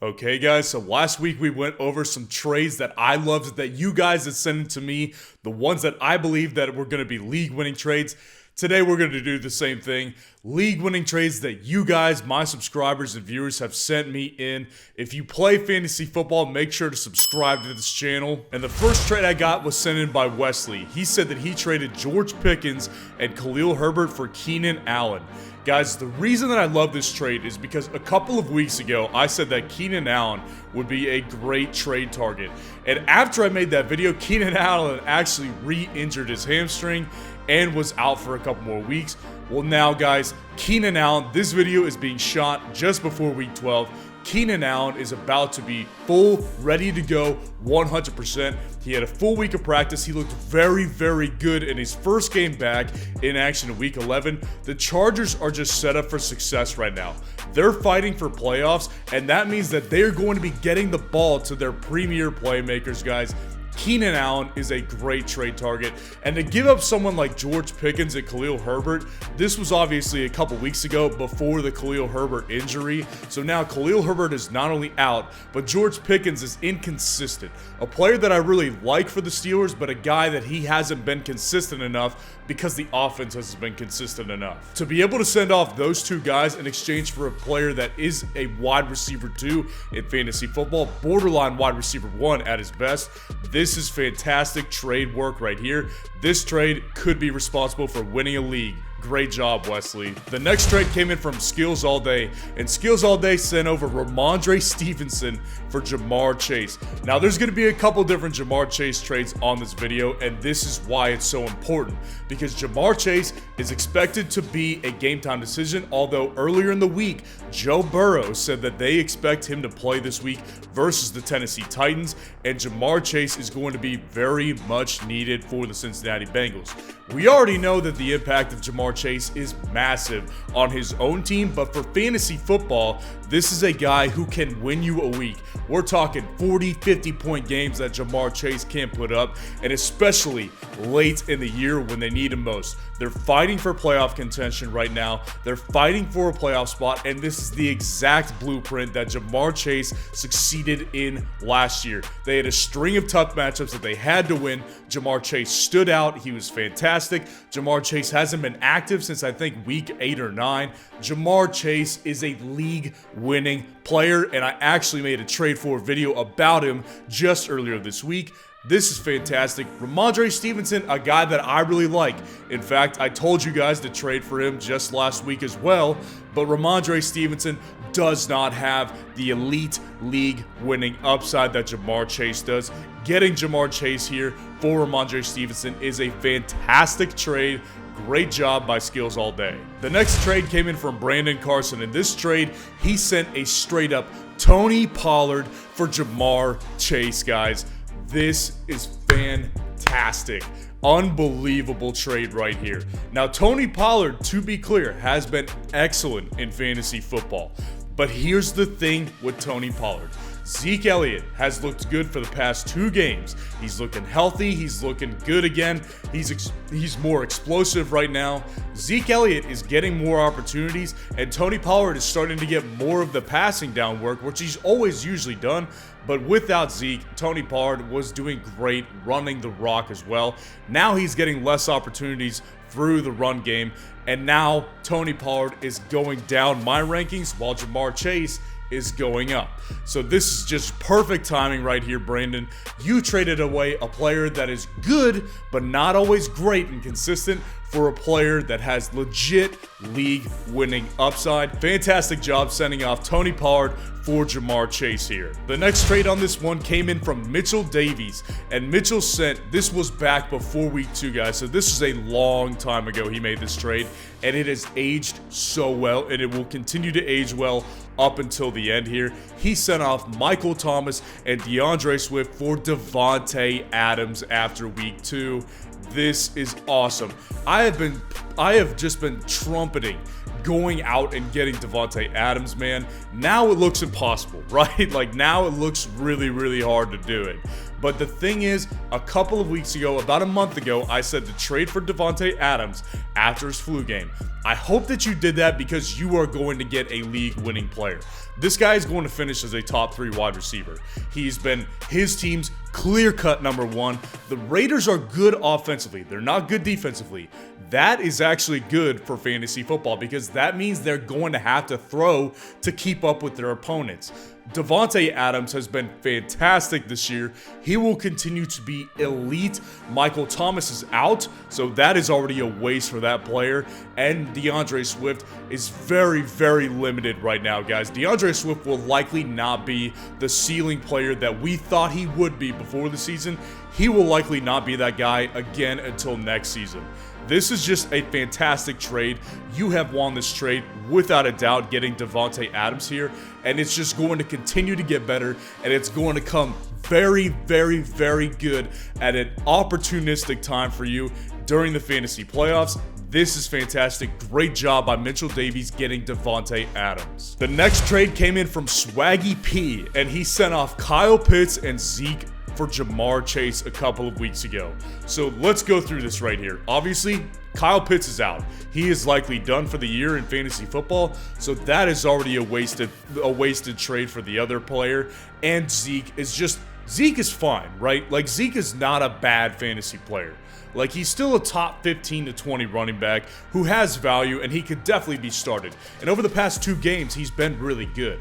Okay guys, so last week we went over some trades that I loved that you guys had sent in to me, the ones that I believe that were going to be league winning trades. Today we're going to do the same thing, league winning trades that you guys, my subscribers and viewers have sent me in. If you play fantasy football, make sure to subscribe to this channel. And the first trade I got was sent in by Wesley. He said that he traded George Pickens and Khalil Herbert for Keenan Allen. Guys, the reason that I love this trade is because a couple of weeks ago, I said that Keenan Allen would be a great trade target. And after I made that video, Keenan Allen actually re-injured his hamstring and was out for a couple more weeks. Well, now, guys, Keenan Allen, this video is being shot just before week 12. Keenan Allen is about to be full, ready to go, 100%. He had a full week of practice. He looked very, very good in his first game back in action in week 11. The Chargers are just set up for success right now. They're fighting for playoffs, and that means that they're going to be getting the ball to their premier playmakers, guys. Keenan Allen is a great trade target, and to give up someone like George Pickens and Khalil Herbert, this was obviously a couple weeks ago before the Khalil Herbert injury. So now Khalil Herbert is not only out, but George Pickens is inconsistent. A player that I really like for the Steelers, but a guy that he hasn't been consistent enough because the offense hasn't been consistent enough. To be able to send off those two guys in exchange for a player that is a wide receiver 2 in fantasy football, borderline wide receiver 1 at his best, this is fantastic trade work right here. This trade could be responsible for winning a league. Great job, Wesley. The next trade came in from Skills All Day, and Skills All Day sent over Ramondre Stevenson for Jamar Chase. Now, there's going to be a couple different Jamar Chase trades on this video, and this is why it's so important, because Jamar Chase is expected to be a game time decision, although earlier in the week, Joe Burrow said that they expect him to play this week versus the Tennessee Titans, and Jamar Chase is going to be very much needed for the Cincinnati Bengals. We already know that the impact of Jamar Chase is massive on his own team, but for fantasy football, this is a guy who can win you a week. We're talking 40, 50-point games that Jamar Chase can't put up, and especially late in the year when they need him most. They're fighting for playoff contention right now. They're fighting for a playoff spot, and this is the exact blueprint that Jamar Chase succeeded in last year. They had a string of tough matchups that they had to win. Jamar Chase stood out. He was fantastic. Jamar Chase hasn't been active since I think week 8 or 9. Jamar Chase is a league-winning player, and I actually made a trade for video about him just earlier this week. This is fantastic. Ramondre Stevenson, a guy that I really like. In fact, I told you guys to trade for him just last week as well, but Ramondre Stevenson does not have the elite league winning upside that Jamar Chase does. Getting Jamar Chase here for Ramondre Stevenson is a fantastic trade. Great job by Skills All Day. The next trade came in from Brandon Carson. In this trade, he sent a straight up Tony Pollard for Jamar Chase, guys. This is fantastic. Unbelievable trade right here. Now, Tony Pollard, to be clear, has been excellent in fantasy football. But here's the thing with Tony Pollard. Zeke Elliott has looked good for the past 2 games. He's looking healthy. He's looking good again. He's more explosive right now. Zeke Elliott is getting more opportunities, and Tony Pollard is starting to get more of the passing down work, which he's always usually done. But without Zeke, Tony Pollard was doing great running the rock as well. Now he's getting less opportunities through the run game, and now Tony Pollard is going down my rankings while Jamar Chase is going up. So this is just perfect timing right here, Brandon. You traded away a player that is good, but not always great and consistent, for a player that has legit league-winning upside. Fantastic job sending off Tony Pollard for Jamar Chase here. The next trade on this one came in from Mitchell Davies, and Mitchell sent, this was back before week 2, guys, so this is a long time ago he made this trade, and it has aged so well, and it will continue to age well up until the end here. He sent off Michael Thomas and DeAndre Swift for Davante Adams after week 2. This is awesome. I have just been trumpeting going out and getting Davante Adams, man. Now it looks impossible, right? Like, now it looks really, really hard to do it. But the thing is, a couple of weeks ago, about a month ago, I said to trade for Davante Adams after his flu game. I hope that you did that because you are going to get a league-winning player. This guy is going to finish as a top 3 wide receiver. He's been his team's clear-cut number 1. The Raiders are good offensively. They're not good defensively. That is actually good for fantasy football because that means they're going to have to throw to keep up with their opponents. Davante Adams has been fantastic this year. He will continue to be elite. Michael Thomas is out, so that is already a waste for that player. And DeAndre Swift is very, very limited right now, guys. DeAndre Swift will likely not be the ceiling player that we thought he would be before the season. He will likely not be that guy again until next season. This is just a fantastic trade. You have won this trade without a doubt, getting Davante Adams here, and it's just going to continue to get better, and it's going to come very, very, very good at an opportunistic time for you during the fantasy playoffs. This is fantastic. Great job by Mitchell Davies getting Davante Adams. The next trade came in from Swaggy P, and he sent off Kyle Pitts and Zeke for Jamar Chase a couple of weeks ago. So let's go through this right here. Obviously, Kyle Pitts is out. He is likely done for the year in fantasy football, so that is already a wasted trade for the other player. And Zeke is fine, right? Like, Zeke is not a bad fantasy player. Like, he's still a top 15 to 20 running back who has value, and he could definitely be started. And over the past 2 games, he's been really good.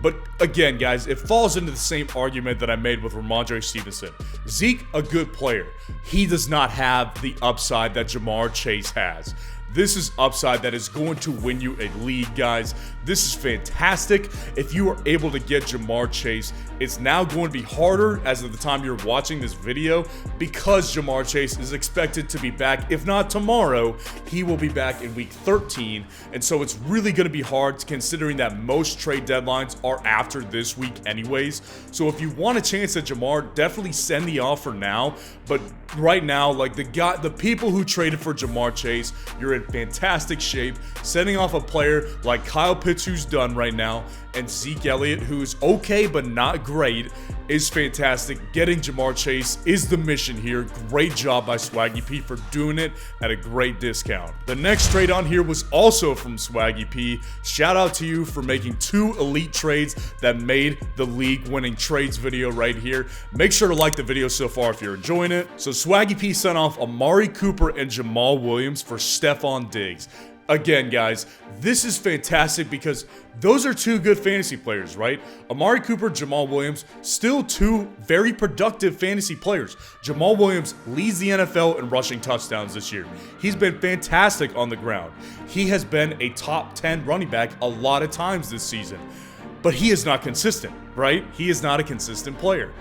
But again, guys, it falls into the same argument that I made with Ramondre Stevenson. Zeke, a good player. He does not have the upside that Jamar Chase has. This is upside that is going to win you a league, guys. This is fantastic. If you are able to get Jamar Chase, it's now going to be harder as of the time you're watching this video because Jamar Chase is expected to be back. If not tomorrow, he will be back in week 13. And so it's really going to be hard considering that most trade deadlines are after this week anyways. So if you want a chance at Jamar, definitely send the offer now. But right now, like the people who traded for Jamar Chase, you're in fantastic shape. Sending off a player like Kyle Pitts, who's done right now, and Zeke Elliott, who's okay but not great, is fantastic. Getting Jamar Chase is the mission here. Great job by Swaggy P for doing it at a great discount. The next trade on here was also from Swaggy P. Shout out to you for making 2 elite trades that made the league-winning trades video right here. Make sure to like the video so far if you're enjoying it. So Swaggy P sent off Amari Cooper and Jamal Williams for Stefon Diggs. Again, guys, this is fantastic because those are 2 good fantasy players, right? Amari Cooper, Jamal Williams, still 2 very productive fantasy players. Jamal Williams leads the NFL in rushing touchdowns this year. He's been fantastic on the ground. He has been a top 10 running back a lot of times this season, but he is not consistent, right? He is not a consistent player.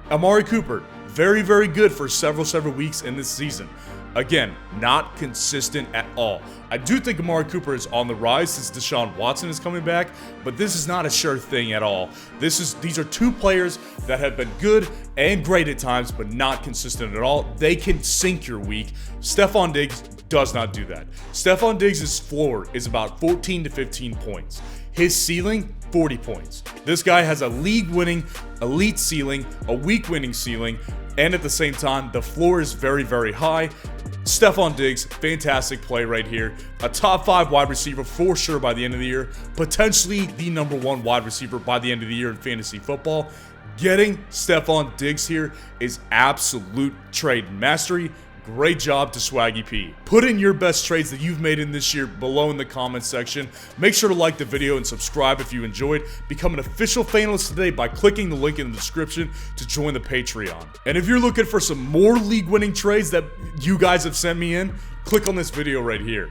Amari Cooper, very, very good for several weeks in this season. Again, not consistent at all. I do think Amari Cooper is on the rise since Deshaun Watson is coming back, but this is not a sure thing at all. These are 2 players that have been good and great at times, but not consistent at all. They can sink your week. Stefon Diggs does not do that. Stefon Diggs' floor is about 14 to 15 points. His ceiling, 40 points. This guy has a league-winning, elite ceiling, a week-winning ceiling, and at the same time, the floor is very, very high. Stefon Diggs, fantastic play right here. A top 5 wide receiver for sure by the end of the year. Potentially the number 1 wide receiver by the end of the year in fantasy football. Getting Stefon Diggs here is absolute trade mastery. Great job to Swaggy P. Put in your best trades that you've made in this year below in the comments section. Make sure to like the video and subscribe if you enjoyed. Become an official Fanalyst today by clicking the link in the description to join the Patreon. And if you're looking for some more league-winning trades that you guys have sent me in, click on this video right here.